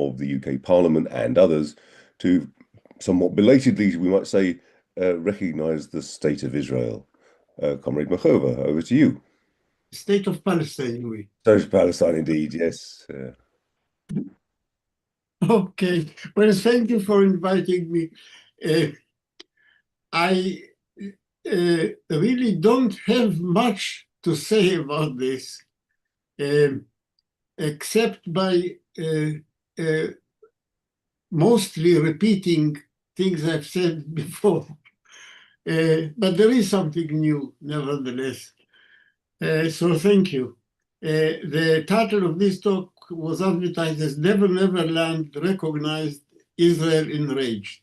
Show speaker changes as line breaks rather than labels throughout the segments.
of the UK Parliament and others to somewhat belatedly, we might say, recognise the State of Israel. Comrade Machover, over to you.
State of Palestine, we.
State of Palestine, indeed, yes.
Okay. Well, thank you for inviting me. I really don't have much to say about this, except by mostly repeating things I've said before. But there is something new, nevertheless. So thank you. The title of this talk was advertised as Never Never Land Recognized, Israel Enraged.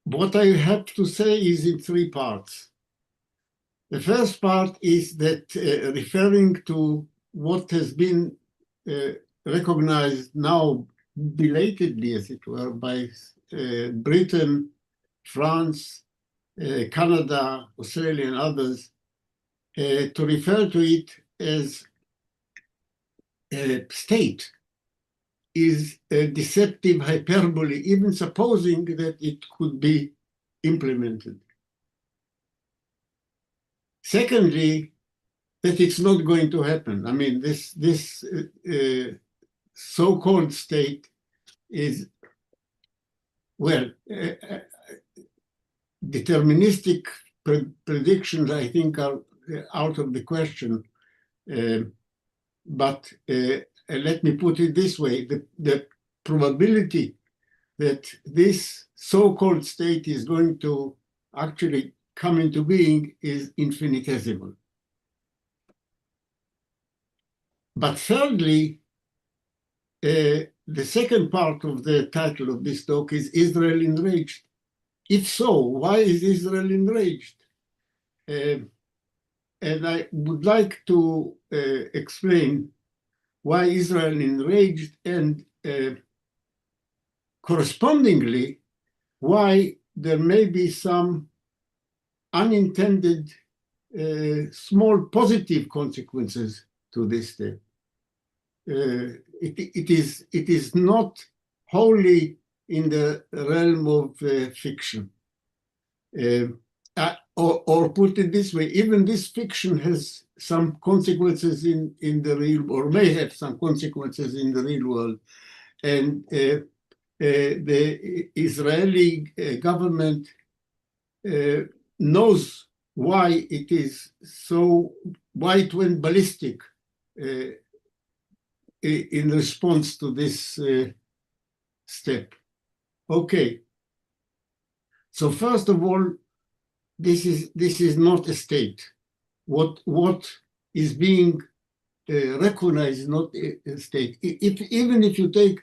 What I have to say is in three parts. The first part is that referring to what has been recognized now belatedly, as it were, by Britain, France, Canada, Australia, and others, to refer to it as a state is a deceptive hyperbole, even supposing that it could be implemented. Secondly, that it's not going to happen. I mean, this so-called state is, well, deterministic predictions, I think, are out of the question. But let me put it this way, the probability that this so-called state is going to actually come into being is infinitesimal. But thirdly, the second part of the title of this talk is Israel Enraged. If so, why is Israel enraged? And I would like to explain why Israel enraged, and correspondingly, why there may be some unintended small positive consequences to this step. It is not wholly in the realm of fiction. Or put it this way, even this fiction has some consequences in the real, or may have some consequences in the real world. And the Israeli government knows why it is so, why it went ballistic in response to this step. Okay. So first of all, this is not a state. What is being recognized is not a state. Even if you take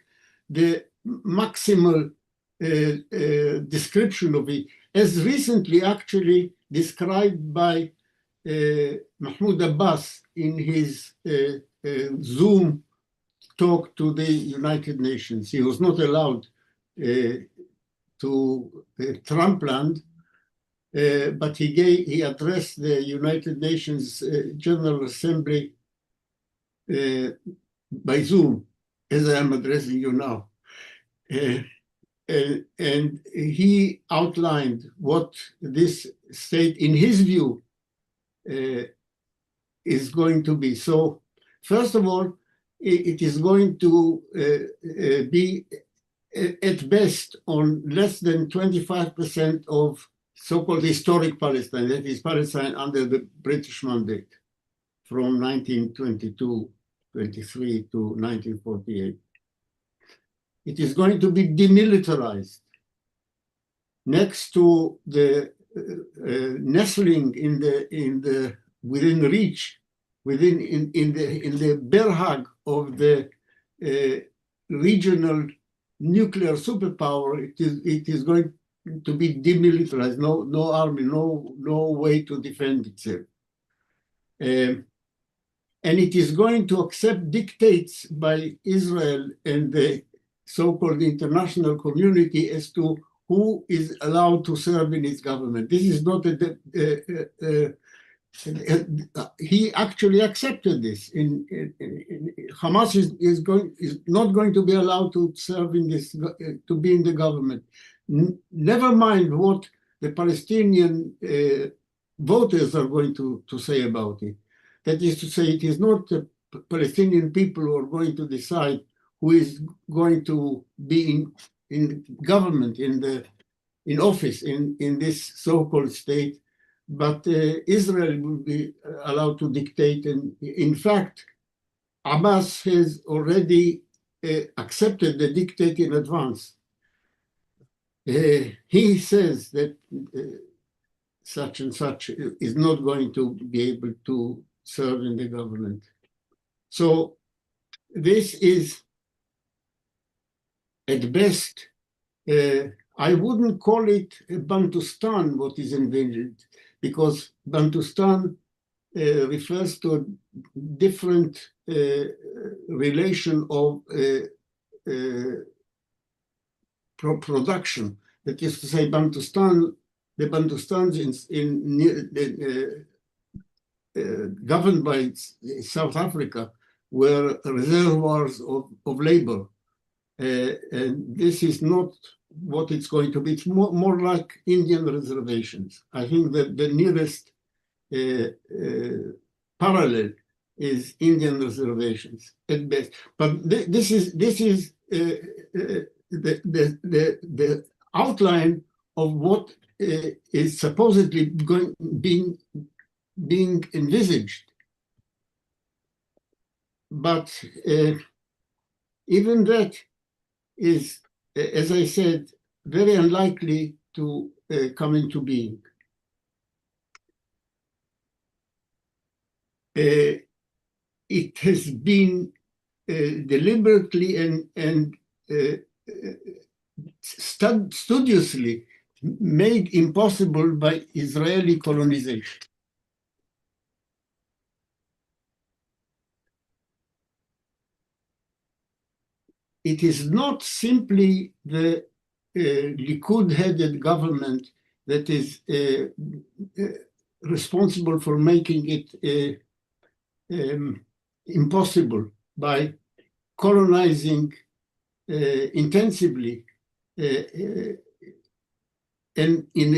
the maximal description of it, as recently actually described by Mahmoud Abbas in his Zoom talk to the United Nations. He was not allowed to Trumpland, but he addressed the United Nations General Assembly by Zoom, as I am addressing you now. And he outlined what this state, in his view, is going to be. So, first of all, it is going to be at best on less than 25% of so-called historic Palestine, that is Palestine under the British mandate from 1922-23 to 1948. It is going to be demilitarized. Next to the nestling within reach, in the bear hug of the regional nuclear superpower, it is going to be demilitarized. No army, no way to defend itself. And it is going to accept dictates by Israel and the so-called international community as to who is allowed to serve in its government. This is not a He actually accepted this. Hamas is not going to be allowed to serve in this, to be in the government. Never mind what the Palestinian voters are going to say about it. That is to say, it is not the Palestinian people who are going to decide who is going to be in government, in office, in this so-called state, but Israel will be allowed to dictate. And in fact, Abbas has already accepted the dictate in advance. He says that such and such is not going to be able to serve in the government. So this is, at best, I wouldn't call it Bantustan, what is envisioned, because Bantustan refers to a different relation of production. That is to say, Bantustan, the Bantustans governed by South Africa were reservoirs of labor. And this is not what it's going to be. It's more like Indian reservations. I think that the nearest parallel is Indian reservations at best. But this is the outline of what is supposedly being envisaged. But even that is, as I said, very unlikely to come into being. It has been deliberately and studiously made impossible by Israeli colonization. It is not simply the Likud-headed government that is responsible for making it impossible by colonizing intensively, and in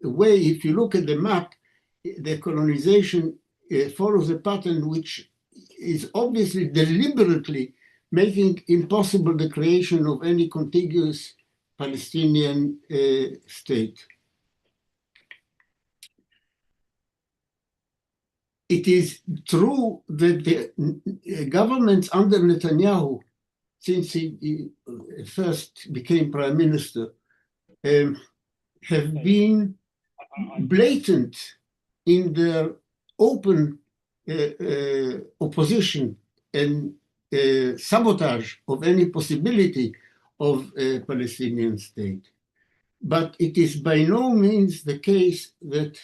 a way, if you look at the map, the colonization follows a pattern which is obviously deliberately making impossible the creation of any contiguous Palestinian state. It is true that the governments under Netanyahu, since he first became prime minister, have been blatant in their open opposition and sabotage of any possibility of a Palestinian state. But it is by no means the case that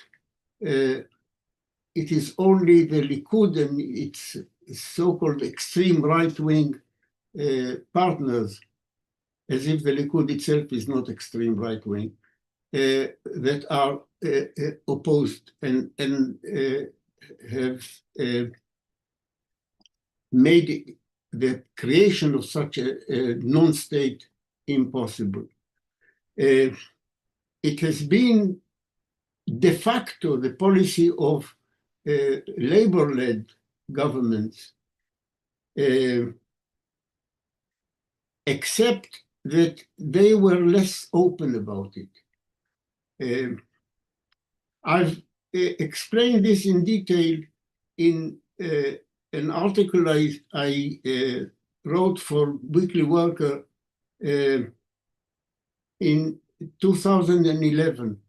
it is only the Likud and its so-called extreme right-wing partners, as if the Likud itself is not extreme right-wing, that are opposed and have made the creation of such a non-state impossible. It has been de facto the policy of labor-led governments, except that they were less open about it. I've explained this in detail in an article I wrote for Weekly Worker in 2011.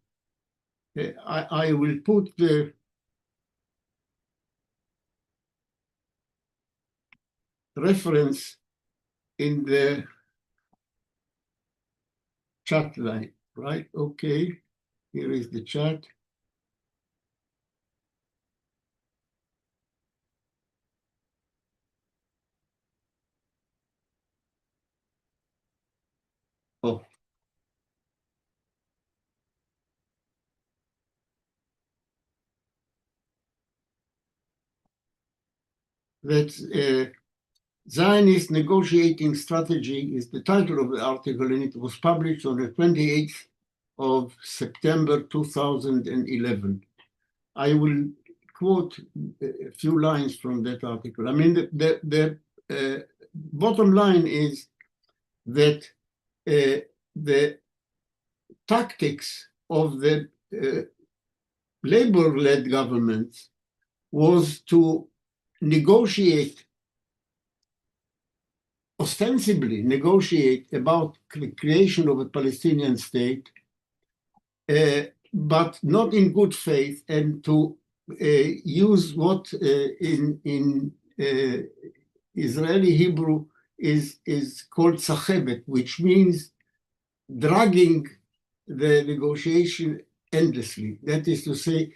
I will put the reference in the chat line, right? Okay, here is the chat. Oh. that Zionist Negotiating Strategy is the title of the article, and it was published on the 28th of September 2011. I will quote a few lines from that article. I mean, the bottom line is that the tactics of the labor-led governments was to negotiate, ostensibly negotiate about the creation of a Palestinian state, but not in good faith, and to use what in Israeli Hebrew is called sachebet, which means dragging the negotiation endlessly. That is to say,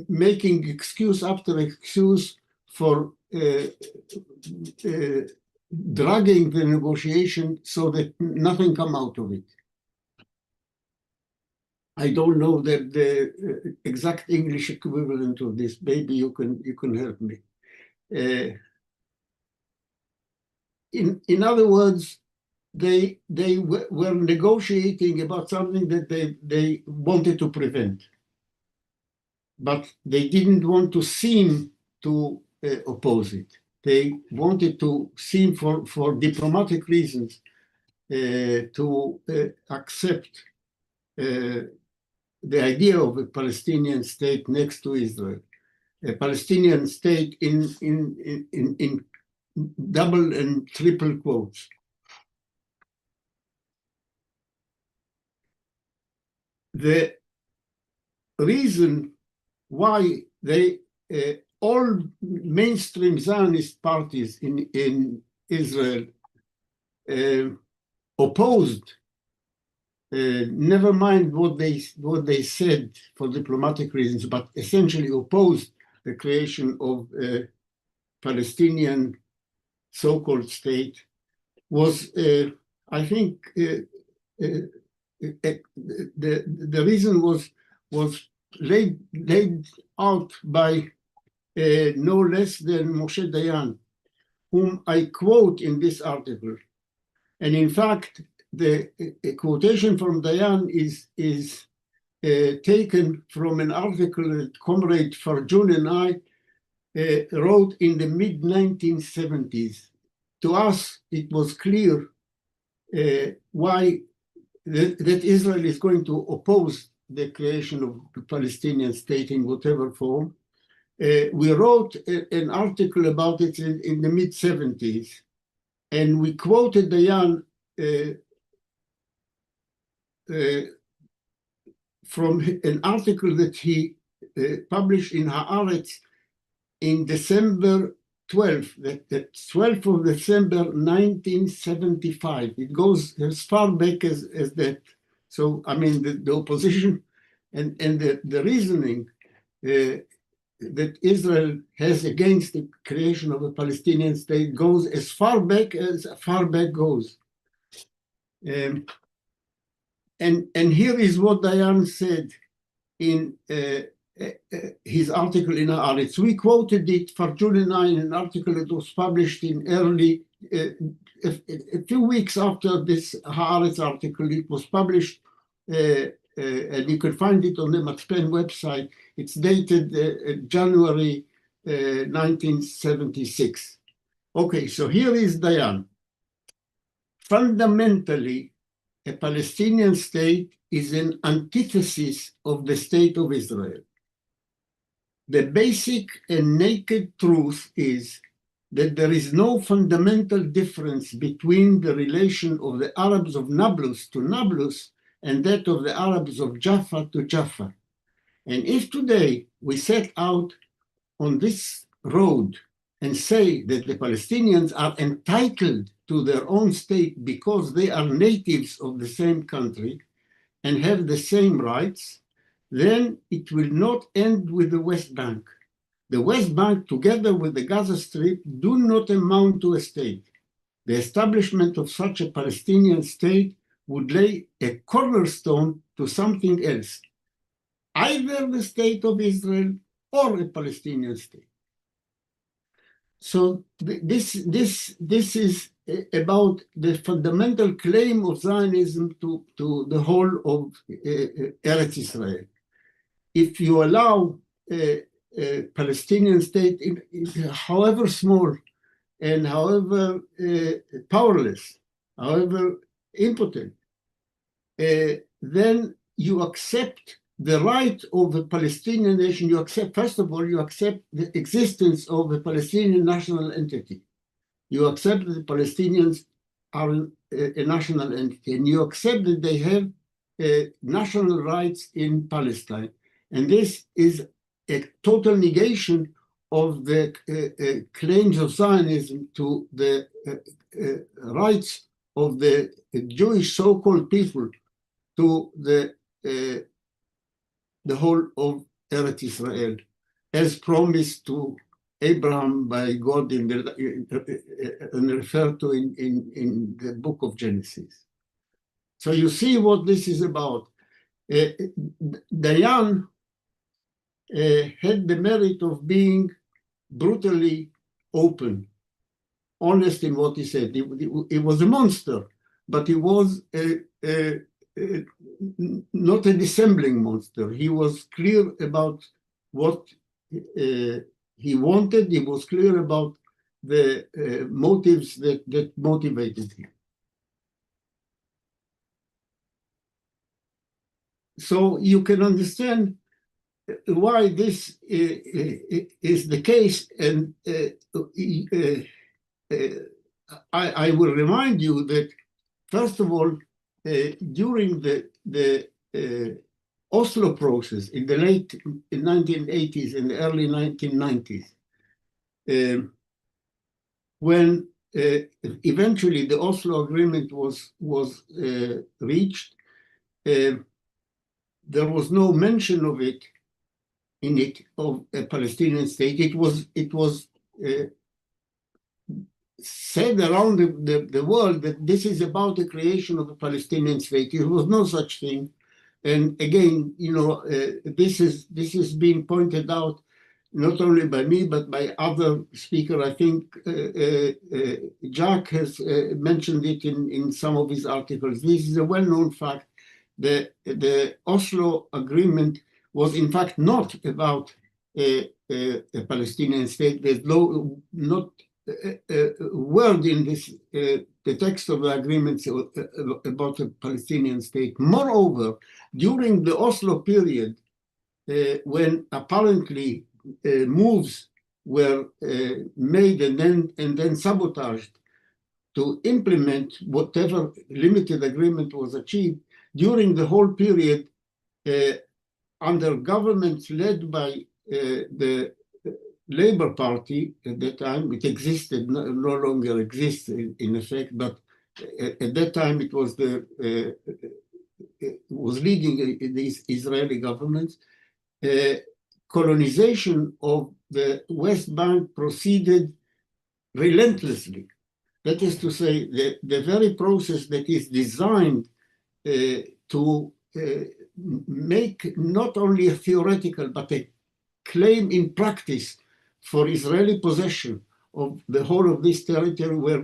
making excuse after excuse for dragging the negotiation so that nothing come out of it. I don't know the exact English equivalent of this. Maybe you can help me. In other words, they were negotiating about something that they wanted to prevent, but they didn't want to seem to oppose it. They wanted to seem, for diplomatic reasons, to accept the idea of a Palestinian state next to Israel, a Palestinian state in double and triple quotes. The reason why all mainstream Zionist parties in Israel opposed, never mind what they said for diplomatic reasons, but essentially opposed the creation of a Palestinian so-called state, was, I think, the reason was laid out by no less than Moshe Dayan, whom I quote in this article. And in fact, the quotation from Dayan is taken from an article that Comrade Farjun and I wrote in the mid-1970s. To us, it was clear why that Israel is going to oppose the creation of the Palestinian state in whatever form. We wrote an article about it in the mid-70s, and we quoted Dayan from an article that he published in Haaretz in December 12th, that 12th of December 1975. It goes as far back as that. So, I mean, the opposition and the reasoning that Israel has against the creation of a Palestinian state goes as far back goes. And here is what Dayan said in his article in Haaretz. We quoted it, Farjun and I, in an article that was published in early, a few weeks after this Haaretz article. It was published, and you can find it on the Matzpen website. It's dated January 1976. Okay, so here is Dayan. Fundamentally, a Palestinian state is an antithesis of the state of Israel. The basic and naked truth is that there is no fundamental difference between the relation of the Arabs of Nablus to Nablus and that of the Arabs of Jaffa to Jaffa. And if today we set out on this road and say that the Palestinians are entitled to their own state because they are natives of the same country and have the same rights, then it will not end with the West Bank. The West Bank, together with the Gaza Strip, do not amount to a state. The establishment of such a Palestinian state would lay a cornerstone to something else, either the state of Israel or a Palestinian state. So this is about the fundamental claim of Zionism to the whole of Eretz Israel. If you allow a Palestinian state, however small and however powerless, however impotent, then you accept the right of a Palestinian nation. You accept, first of all, you accept the existence of a Palestinian national entity. You accept that the Palestinians are a national entity, and you accept that they have national rights in Palestine. And this is a total negation of the claims of Zionism to the rights of the Jewish so-called people to the whole of Eretz Israel, as promised to Abraham by God and referred to in the book of Genesis. So you see what this is about. Dayan had the merit of being brutally open, honest in what he said. He was a monster, but he was not a dissembling monster. He was clear about what he wanted. He was clear about the motives that motivated him. So you can understand why this is the case. And I will remind you that, first of all, during the Oslo process in the late 1980s and early 1990s, when eventually the Oslo agreement was reached, there was no mention of it of a Palestinian state. It was said around the world that this is about the creation of a Palestinian state. There was no such thing. And again, this is being pointed out not only by me, but by other speakers. I think Jack has mentioned it in some of his articles. This is a well-known fact. The Oslo Agreement was in fact not about a Palestinian state. There's not a word in the text of the agreement about a Palestinian state. Moreover, during the Oslo period, when apparently moves were made and then sabotaged to implement whatever limited agreement was achieved, during the whole period, under governments led by the Labour Party at that time, it existed, no longer exists in effect, but at that time it was was leading these Israeli governments. Colonization of the West Bank proceeded relentlessly. That is to say, the very process that is designed to make not only a theoretical, but a claim in practice for Israeli possession of the whole of this territory were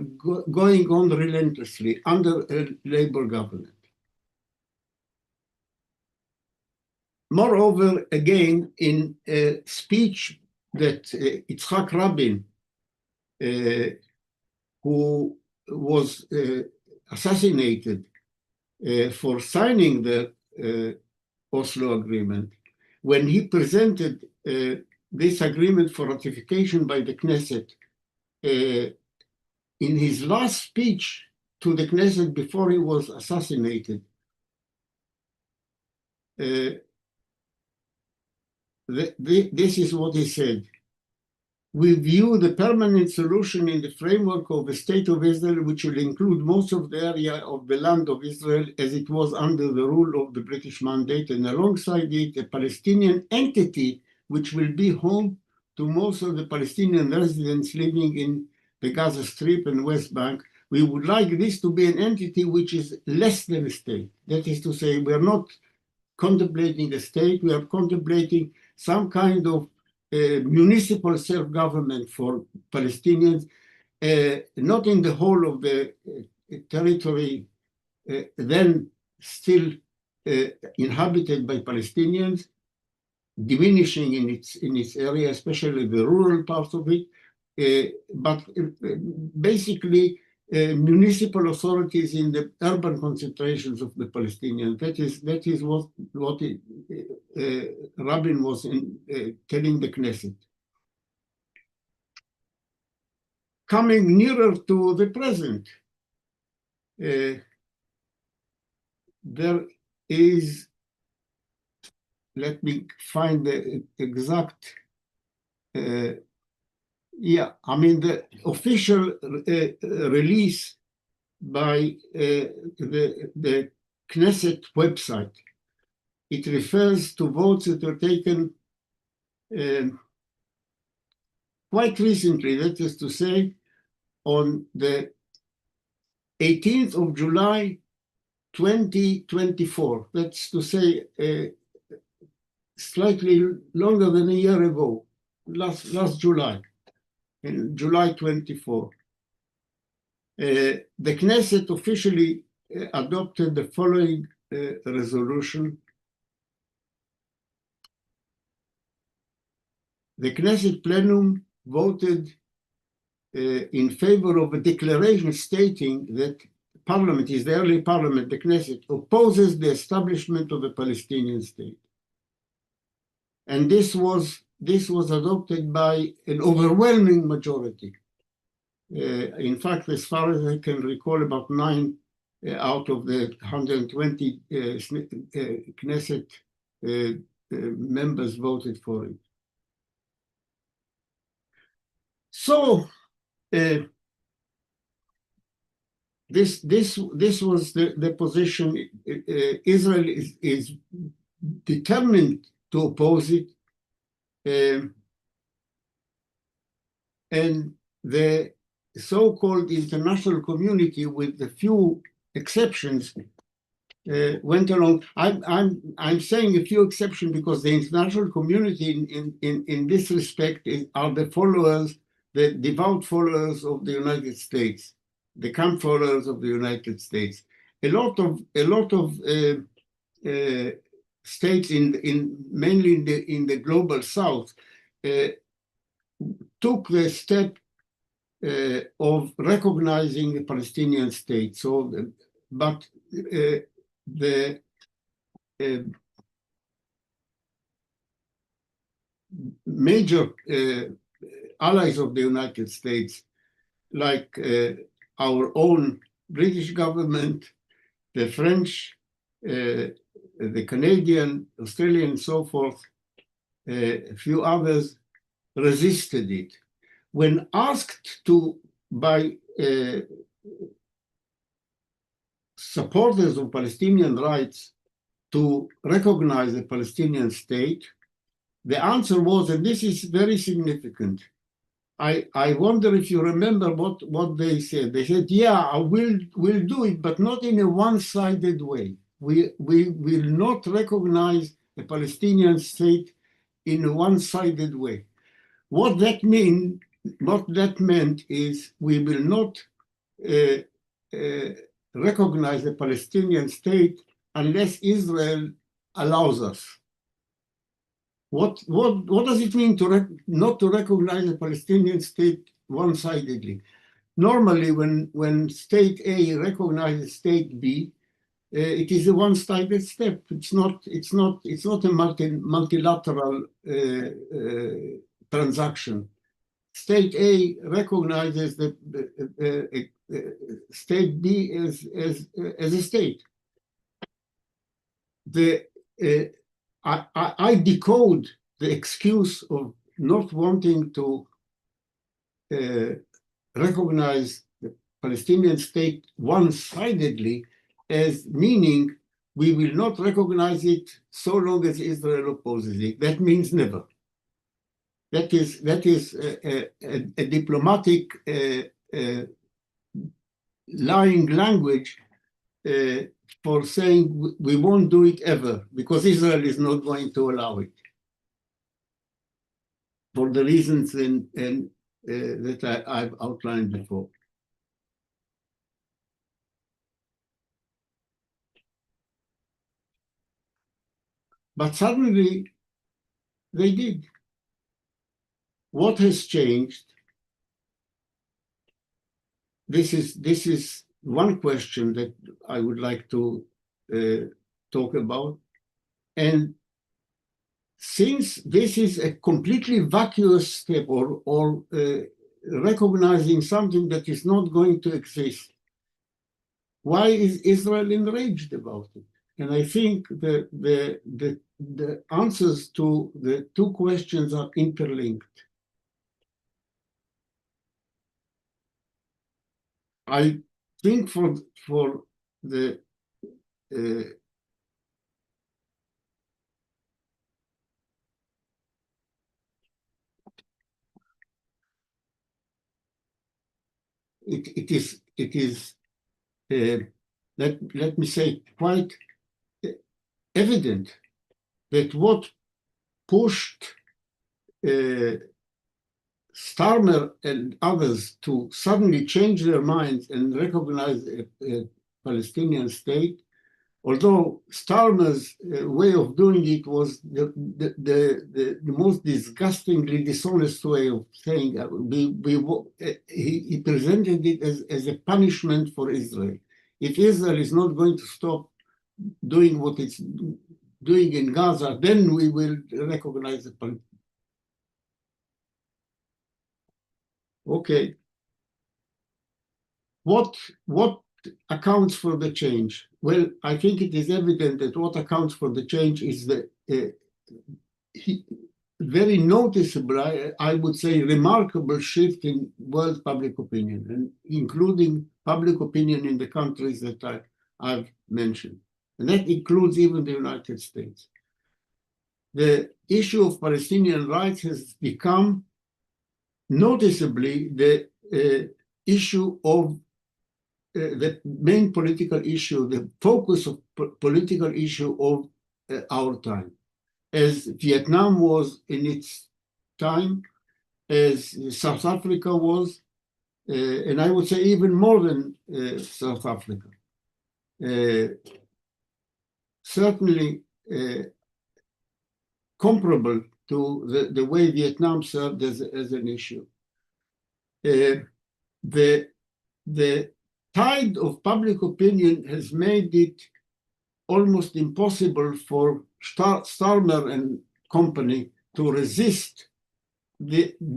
going on relentlessly under a Labour government. Moreover, again, in a speech that Yitzhak Rabin, who was assassinated for signing the Oslo Agreement, when he presented this agreement for ratification by the Knesset, in his last speech to the Knesset before he was assassinated, this is what he said. We view the permanent solution in the framework of the State of Israel, which will include most of the area of the land of Israel as it was under the rule of the British Mandate, and alongside it, a Palestinian entity which will be home to most of the Palestinian residents living in the Gaza Strip and West Bank. We would like this to be an entity which is less than a state. That is to say, we are not contemplating a state, we are contemplating some kind of municipal self-government for Palestinians, not in the whole of the territory then still inhabited by Palestinians, diminishing in its area, especially the rural parts of it, but basically municipal authorities in the urban concentrations of the Palestinians. That is what Rabin was telling the Knesset. Coming nearer to the present, there is, let me find the exact, the official release by the Knesset website. It refers to votes that were taken quite recently, that is to say, on the 18th of July, 2024. That's to say, slightly longer than a year ago, last July, in July 24. The Knesset officially adopted the following resolution. The Knesset plenum voted in favor of a declaration stating that Parliament, Israeli Parliament, the Knesset, opposes the establishment of a Palestinian state. And this was adopted by an overwhelming majority. In fact, as far as I can recall, about 9 out of the 120 Knesset members voted for it. So this was the position. Israel is determined to oppose it, and the so-called international community, with a few exceptions, went along. I'm saying a few exceptions because the international community in this respect are the followers, the devout followers of the United States, the camp followers of the United States. A lot of states mainly in the global South took the step of recognizing a Palestinian state. So, but the major allies of the United States, like our own British government, the French, the Canadian, Australian, and so forth, a few others, resisted it. When asked by supporters of Palestinian rights to recognize a Palestinian state, the answer was, and this is very significant, I wonder if you remember what they said. They said, yeah, we'll do it, but not in a one-sided way. We will not recognize a Palestinian state in a one-sided way. What that meant is we will not recognize a Palestinian state unless Israel allows us. What does it mean not to recognize a Palestinian state one-sidedly? Normally, when state A recognizes state B, it is a one-sided step. It's not a multilateral transaction. State A recognizes the state B as a state. I decode the excuse of not wanting to recognize the Palestinian state one-sidedly as meaning we will not recognize it so long as Israel opposes it. That means never. That is a diplomatic lying language for saying we won't do it ever because Israel is not going to allow it. for the reasons that I've outlined before. But suddenly they did. What has changed? This is one question that I would like to talk about. And since this is a completely vacuous step or recognizing something that is not going to exist, why is Israel enraged about it? And I think the answers to the two questions are interlinked. I think for the it is let me say quite evident that what pushed Starmer and others to suddenly change their minds and recognize a Palestinian state, although Starmer's way of doing it was the most disgustingly dishonest way of saying, he presented it as a punishment for Israel. If Israel is not going to stop doing what it's doing in Gaza, then we will recognize the Palestinian. Okay. What accounts for the change? Well, I think it is evident that what accounts for the change is the very noticeable, I would say, remarkable shift in world public opinion, and including public opinion in the countries that I've mentioned. And that includes even the United States. The issue of Palestinian rights has become noticeably the issue of the main political issue, the focus of political issue of our time. As Vietnam was in its time, as South Africa was, and I would say even more than South Africa. Certainly comparable to the way Vietnam served as an issue. The tide of public opinion has made it almost impossible for Starmer and company to resist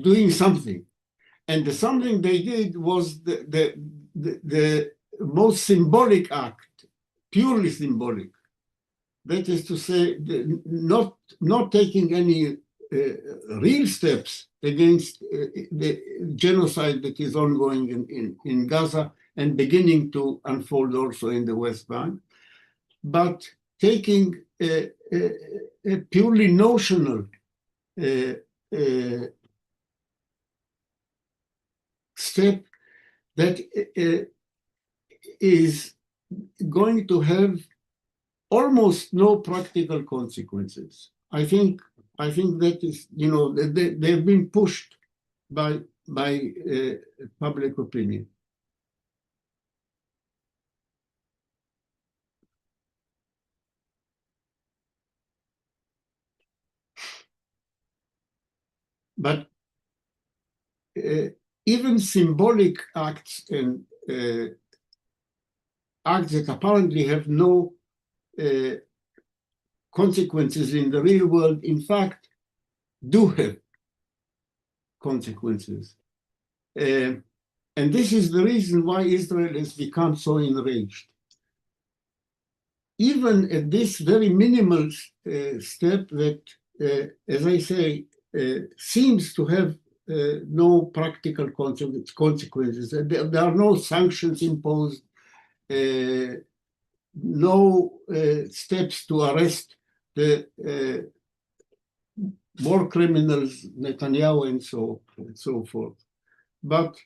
doing something. And the something they did was the most symbolic act, purely symbolic. That is to say, not taking any real steps against the genocide that is ongoing in Gaza and beginning to unfold also in the West Bank, but taking a purely notional step that is going to have almost no practical consequences. I think that is, they've been pushed by public opinion. But even symbolic acts and acts that apparently have no consequences in the real world, in fact, do have consequences. And this is the reason why Israel has become so enraged. Even at this very minimal step that, as I say, seems to have no practical consequences. There are no sanctions imposed, no steps to arrest the war criminals, Netanyahu, and so forth. But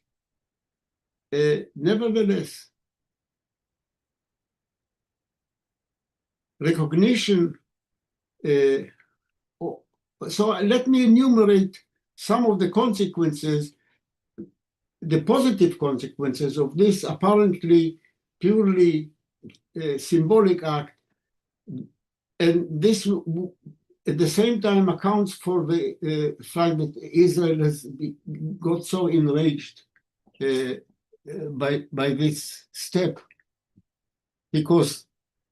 nevertheless, recognition. So let me enumerate some of the consequences, the positive consequences of this apparently purely symbolic act, and this at the same time accounts for the fact that Israel has got so enraged by this step, because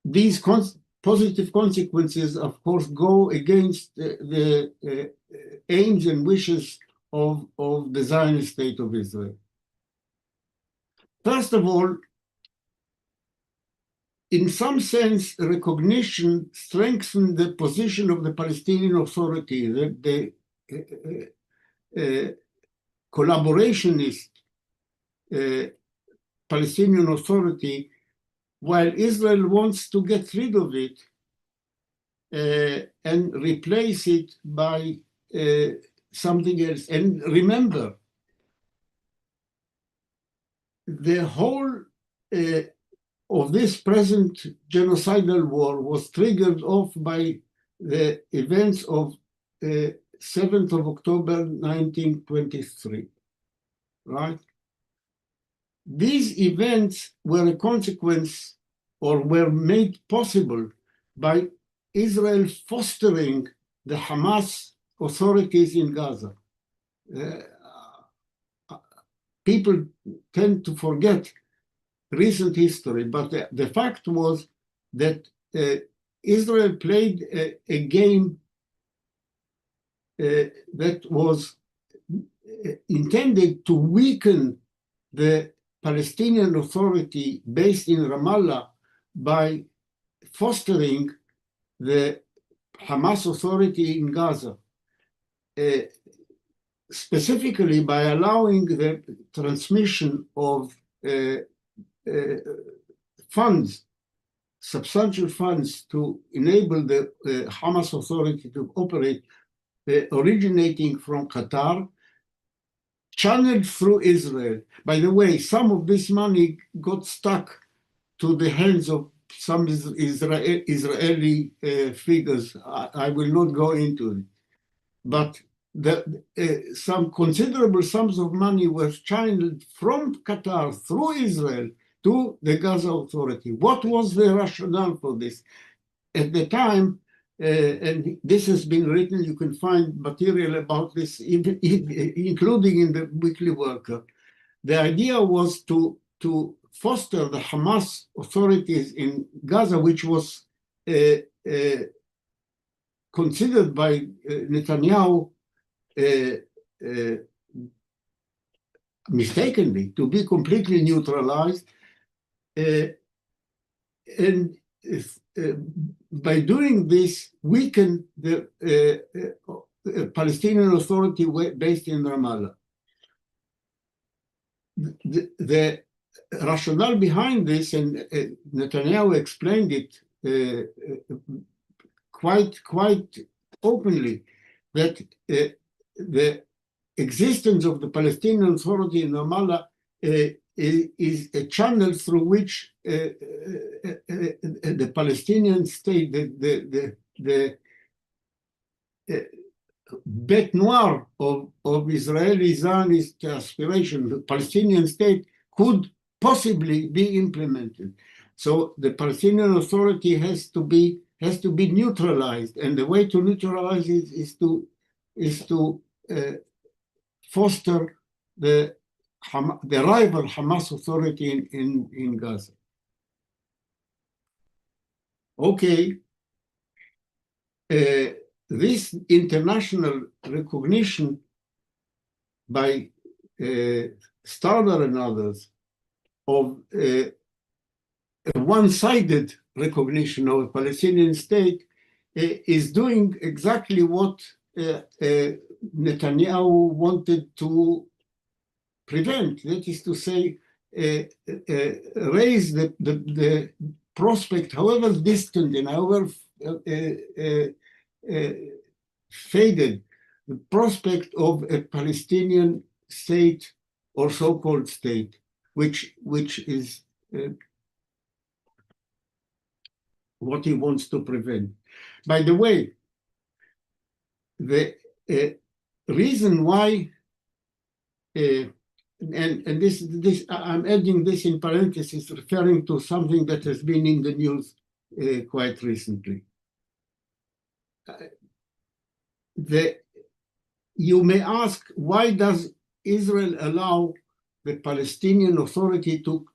these positive consequences, of course, go against the aims and wishes of the Zionist state of Israel. First of all, in some sense, recognition strengthened the position of the Palestinian Authority, the collaborationist Palestinian Authority, while Israel wants to get rid of it and replace it by something else. And remember, the whole of this present genocidal war was triggered off by the events of 7th of October 1923, right? These events were a consequence, or were made possible, by Israel fostering the Hamas authorities in Gaza. People tend to forget recent history, but the fact was that Israel played a game that was intended to weaken the Palestinian Authority based in Ramallah by fostering the Hamas Authority in Gaza, specifically by allowing the transmission of funds, substantial funds, to enable the Hamas Authority to operate, originating from Qatar, channeled through Israel. By the way, some of this money got stuck to the hands of some Israeli figures. I will not go into it. But some considerable sums of money were channeled from Qatar through Israel to the Gaza Authority. What was the rationale for this? At the time, and this has been written, you can find material about this, including in the Weekly Worker. The idea was to foster the Hamas authorities in Gaza, which was considered by Netanyahu mistakenly to be completely neutralized, and by doing this, weaken the Palestinian Authority based in Ramallah. The rationale behind this, and Netanyahu explained it quite openly, that the existence of the Palestinian Authority in Ramallah is a channel through which the Palestinian state, the bête noire of Israeli Zionist aspiration, the Palestinian state, could possibly be implemented. So the Palestinian Authority has to be neutralized, and the way to neutralize it is to foster the rival Hamas Authority in Gaza. Okay, this international recognition by Starner and others of a one-sided recognition of a Palestinian state is doing exactly what Netanyahu wanted to prevent. That is to say, raise the prospect, however distant and however faded, the prospect of a Palestinian state or so-called state, which is what he wants to prevent. By the way, reason why, and this I'm adding this in parentheses, referring to something that has been in the news quite recently. You may ask, why does Israel allow the Palestinian Authority to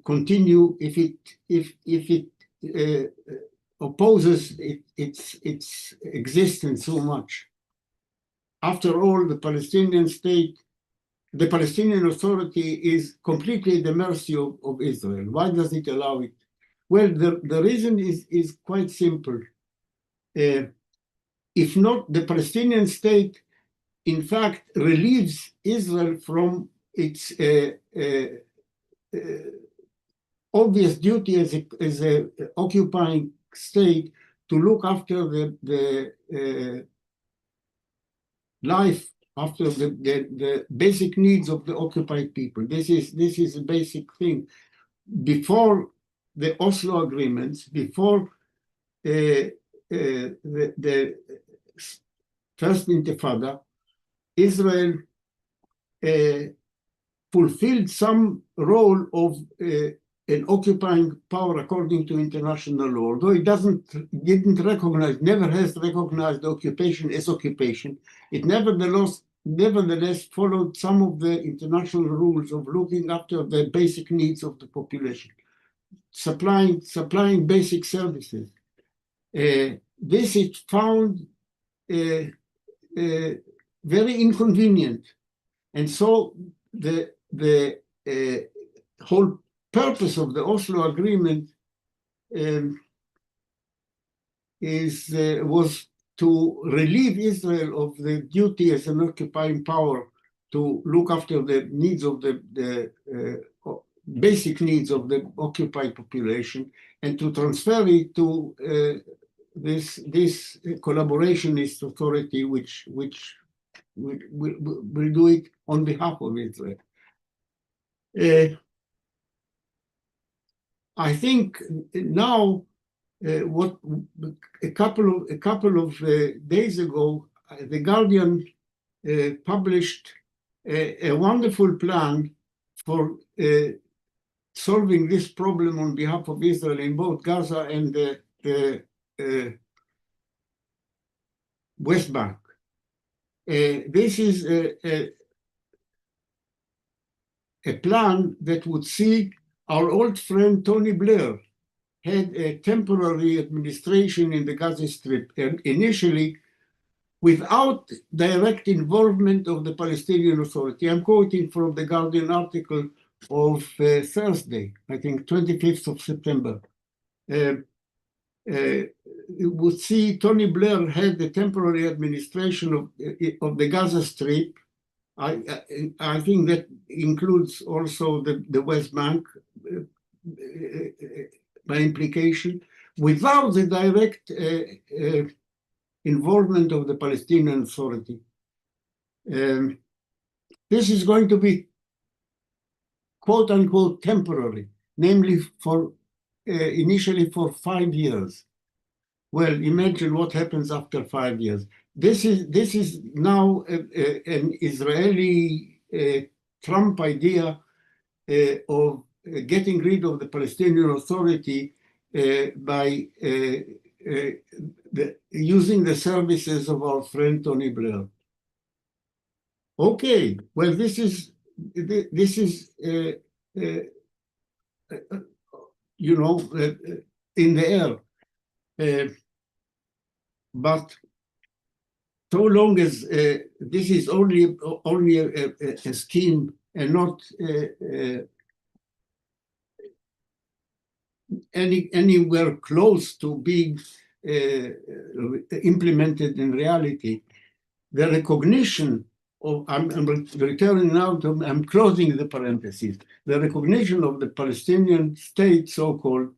continue if it opposes its existence so much? After all, the Palestinian state, the Palestinian Authority is completely at the mercy of Israel. Why does it allow it? Well, the reason is quite simple. If not, the Palestinian state, in fact, relieves Israel from its obvious duty as an occupying state to look after the life, after the basic needs of the occupied people. This is a basic thing. Before the Oslo agreements, before the First Intifada, Israel fulfilled some role of an occupying power according to international law, although it didn't recognize, never has recognized occupation as occupation. It nevertheless followed some of the international rules of looking after the basic needs of the population, supplying basic services. This it found very inconvenient, and so the whole purpose of the Oslo Agreement was to relieve Israel of the duty as an occupying power to look after the needs of the basic needs of the occupied population, and to transfer it to this collaborationist authority, which will do it on behalf of Israel. I think now, what a couple of days ago, The Guardian published a wonderful plan for solving this problem on behalf of Israel in both Gaza and the West Bank. This is a plan that would see our old friend Tony Blair had a temporary administration in the Gaza Strip, and initially without direct involvement of the Palestinian Authority. I'm quoting from the Guardian article of Thursday, I think 25th of September. Would see Tony Blair had the temporary administration of the Gaza Strip. I think that includes also the West Bank by implication, without the direct involvement of the Palestinian Authority. This is going to be quote unquote temporary, namely for initially for 5 years. Well, imagine what happens after 5 years. This is now an Israeli Trump idea of getting rid of the Palestinian Authority by using the services of our friend Tony Blair. Okay, well, this is you know, in the air. But so long as this is only a scheme and not anywhere close to being implemented in reality, the recognition of, I'm returning now to, I'm closing the parentheses, the recognition of the Palestinian state, so-called,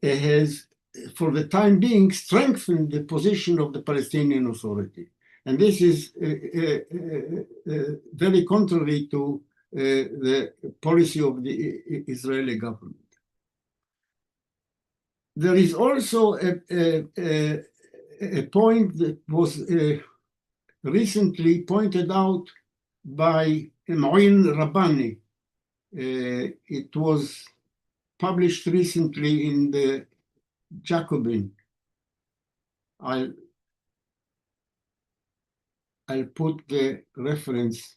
has, for the time being, strengthened the position of the Palestinian Authority. And this is very contrary to the policy of the Israeli government. There is also a point that was recently pointed out by Moin Rabbani. It was published recently in the Jacobin. I'll put the reference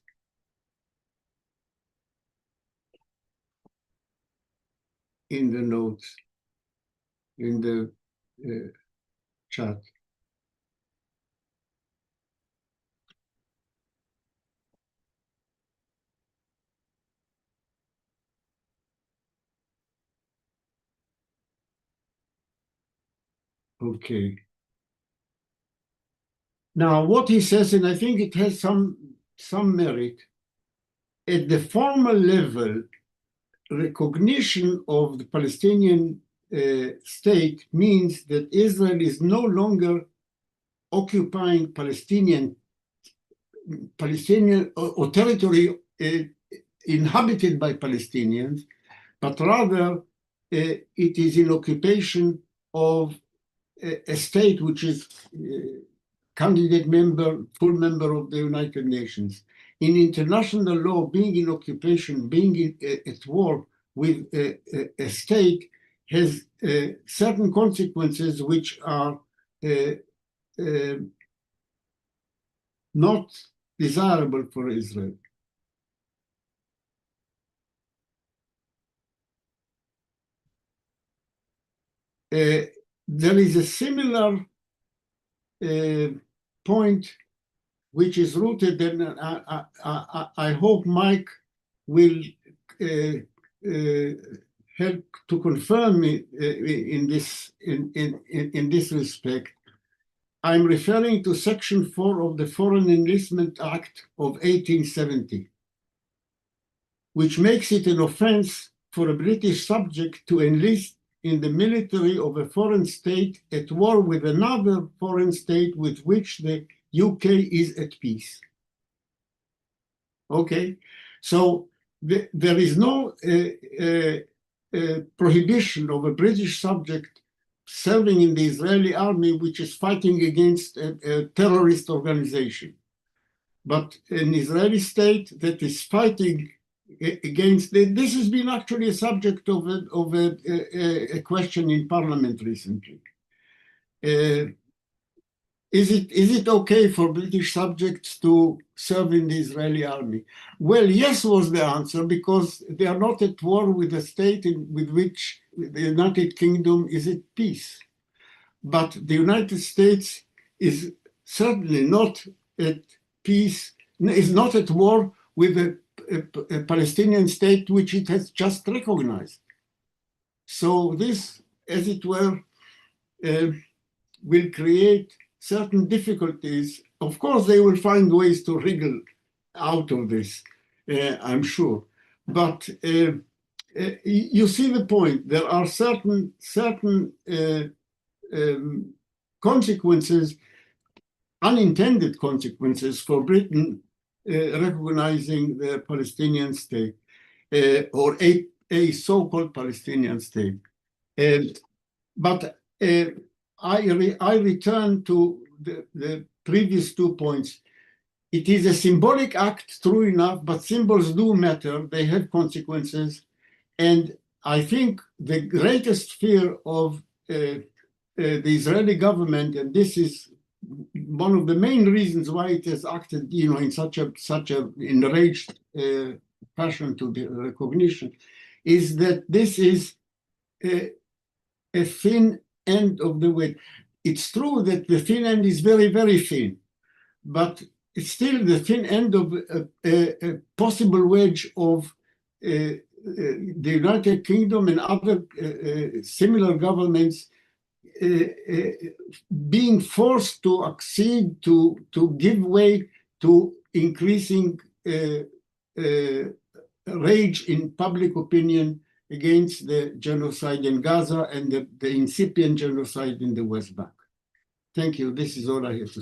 in the notes, in the chat. Okay. Now, what he says, and I think it has some merit, at the formal level, recognition of the Palestinian state means that Israel is no longer occupying Palestinian or territory inhabited by Palestinians, but rather it is in occupation of a state which is candidate member, full member of the United Nations. In international law, being in occupation, being at war with a state has certain consequences which are not desirable for Israel. There is a similar point which is rooted, and I hope Mike will help to confirm me in this respect. I'm referring to Section 4 of the Foreign Enlistment Act of 1870, which makes it an offense for a British subject to enlist in the military of a foreign state at war with another foreign state with which the UK is at peace. Okay, so there is no prohibition of a British subject serving in the Israeli army which is fighting against a terrorist organization. But an Israeli state that is fighting against this has been actually a subject of a question in Parliament recently. Is it okay for British subjects to serve in the Israeli army? Well, yes was the answer, because they are not at war with a state with which the United Kingdom is at peace. But the United States is certainly not at peace, is not at war with a Palestinian state which it has just recognized. So this, as it were, will create certain difficulties. Of course, they will find ways to wriggle out of this, I'm sure. But you see the point. There are certain consequences, unintended consequences for Britain recognizing the Palestinian state, or a so-called Palestinian state. But I return to the previous 2 points. It is a symbolic act, true enough, but symbols do matter. They have consequences. And I think the greatest fear of the Israeli government, and this is one of the main reasons why it has acted, in such a enraged passion to the recognition, is that this is a thin end of the wedge. It's true that the thin end is very, very thin, but it's still the thin end of a possible wedge of the United Kingdom and other similar governments being forced to accede, to give way to increasing rage in public opinion against the genocide in Gaza and the incipient genocide in the West Bank. Thank you. This is all I have to say.